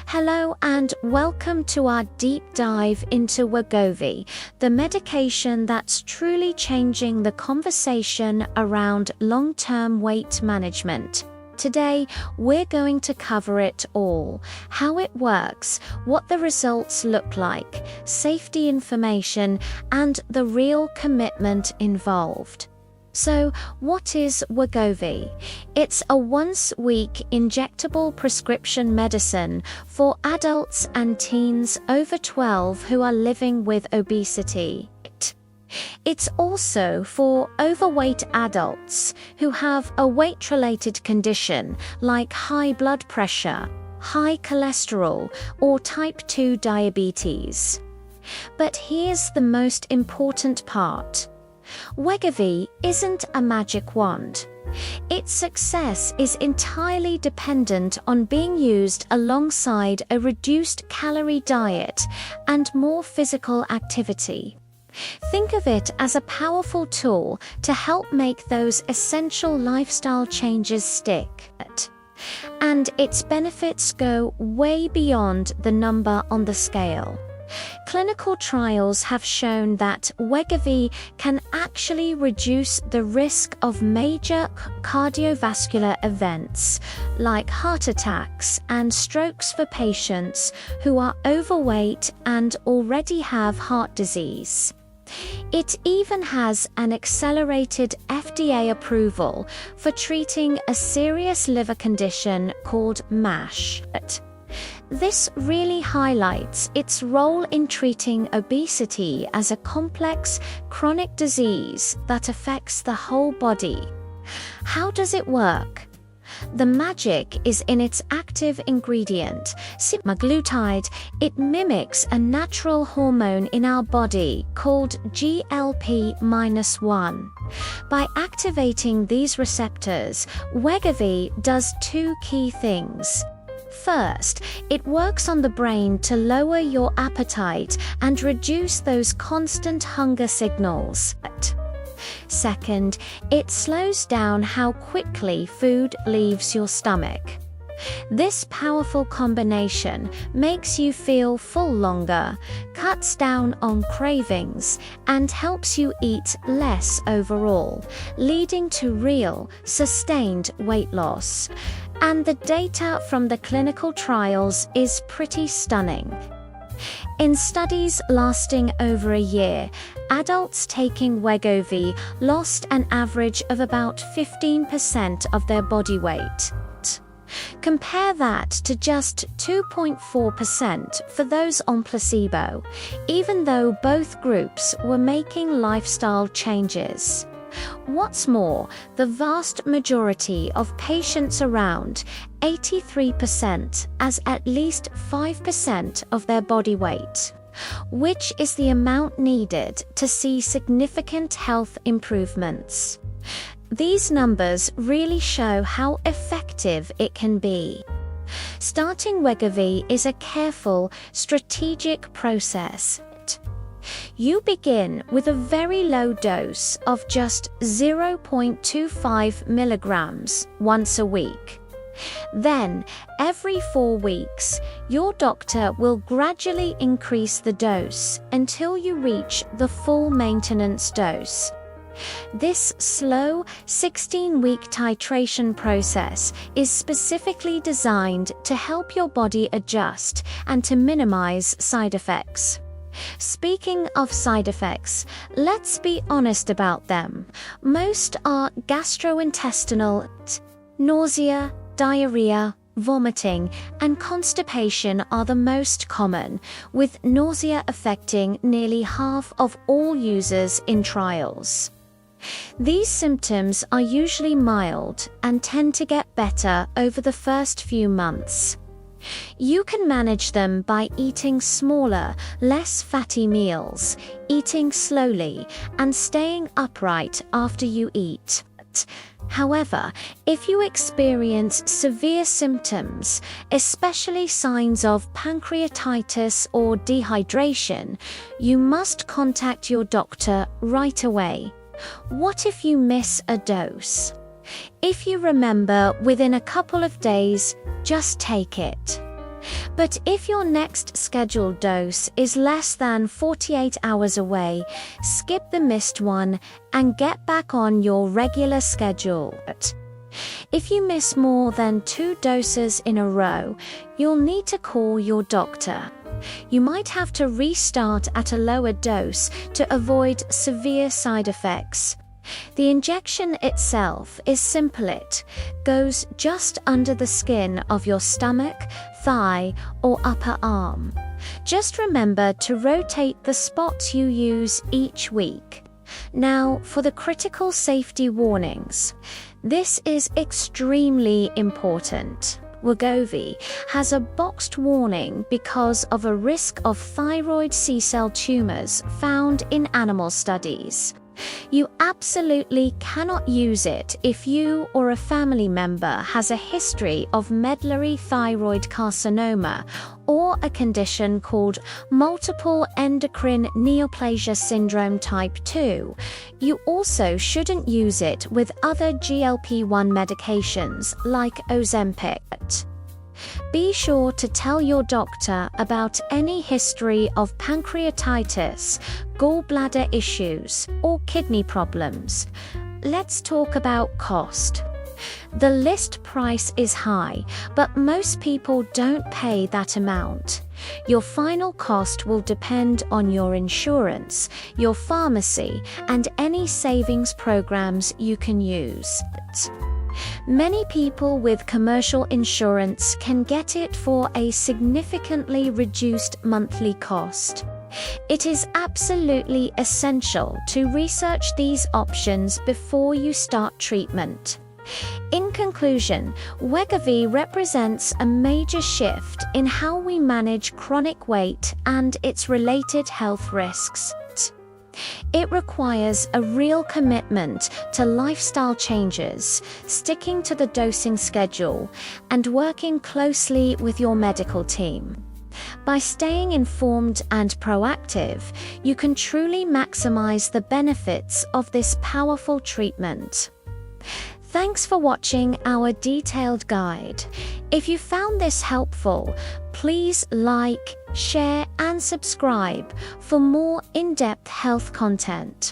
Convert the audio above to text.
Hello and welcome to our deep dive into Wegovy, the medication that's truly changing the conversation around long-term weight management. Today, we're going to cover it all: how it works, what the results look like, safety information, and the real commitment involved. So, what is Wegovy? It's a once-a-week injectable prescription medicine for adults and teens over 12 who are living with obesity. It's also for overweight adults who have a weight-related condition like high blood pressure, high cholesterol, or type 2 diabetes. But here's the most important part. Wegovy isn't a magic wand. Its success is entirely dependent on being used alongside a reduced calorie diet and more physical activity. Think of it as a powerful tool to help make those essential lifestyle changes stick. And its benefits go way beyond the number on the scale. Clinical trials have shown that Wegovy can actually reduce the risk of major cardiovascular events like heart attacks and strokes for patients who are overweight and already have heart disease. It even has an accelerated FDA approval for treating a serious liver condition called MASH. This really highlights its role in treating obesity as a complex, chronic disease that affects the whole body. How does it work? The magic is in its active ingredient, semaglutide. It mimics a natural hormone in our body called GLP-1. By activating these receptors, Wegovy does two key things. First, it works on the brain to lower your appetite and reduce those constant hunger signals. Second, it slows down how quickly food leaves your stomach. This powerful combination makes you feel full longer, cuts down on cravings, and helps you eat less overall, leading to real, sustained weight loss. And the data from the clinical trials is pretty stunning. In studies lasting over a year, adults taking Wegovy lost an average of about 15% of their body weight. Compare that to just 2.4% for those on placebo, even though both groups were making lifestyle changes. What's more, the vast majority of patients, around 83%, as at least 5% of their body weight, which is the amount needed to see significant health improvements. These numbers really show how effective it can be. Starting Wegovy is a careful, strategic process. You begin with a very low dose of just 0.25 milligrams once a week. Then, every 4 weeks, your doctor will gradually increase the dose until you reach the full maintenance dose. This slow, 16-week titration process is specifically designed to help your body adjust and to minimize side effects. Speaking of side effects, let's be honest about them. Most are gastrointestinal. Nausea, diarrhea, vomiting, and constipation are the most common, with nausea affecting nearly half of all users in trials. These symptoms are usually mild and tend to get better over the first few months. You can manage them by eating smaller, less fatty meals, eating slowly, and staying upright after you eat. However, if you experience severe symptoms, especially signs of pancreatitis or dehydration, you must contact your doctor right away. What if you miss a dose? If you remember within a couple of days, just take it. But if your next scheduled dose is less than 48 hours away, skip the missed one and get back on your regular schedule. If you miss more than 2 doses in a row, you'll need to call your doctor. You might have to restart at a lower dose to avoid severe side effects. The injection itself is simple. It goes just under the skin of your stomach, thigh, or upper arm. Just remember to rotate the spots you use each week. Now, for the critical safety warnings. This is extremely important. Wegovy has a boxed warning because of a risk of thyroid C-cell tumors found in animal studies. You absolutely cannot use it if you or a family member has a history of medullary thyroid carcinoma or a condition called multiple endocrine neoplasia syndrome type 2. You also shouldn't use it with other GLP-1 medications like Ozempic. Be sure to tell your doctor about any history of pancreatitis, gallbladder issues, or kidney problems. Let's talk about cost. The list price is high, but most people don't pay that amount. Your final cost will depend on your insurance, your pharmacy, and any savings programs you can use. Many people with commercial insurance can get it for a significantly reduced monthly cost. It is absolutely essential to research these options before you start treatment. In conclusion, Wegovy represents a major shift in how we manage chronic weight and its related health risks. It requires a real commitment to lifestyle changes, sticking to the dosing schedule, and working closely with your medical team. By staying informed and proactive, you can truly maximize the benefits of this powerful treatment. Thanks for watching our detailed guide. If you found this helpful, please like, share, and subscribe for more in-depth health content.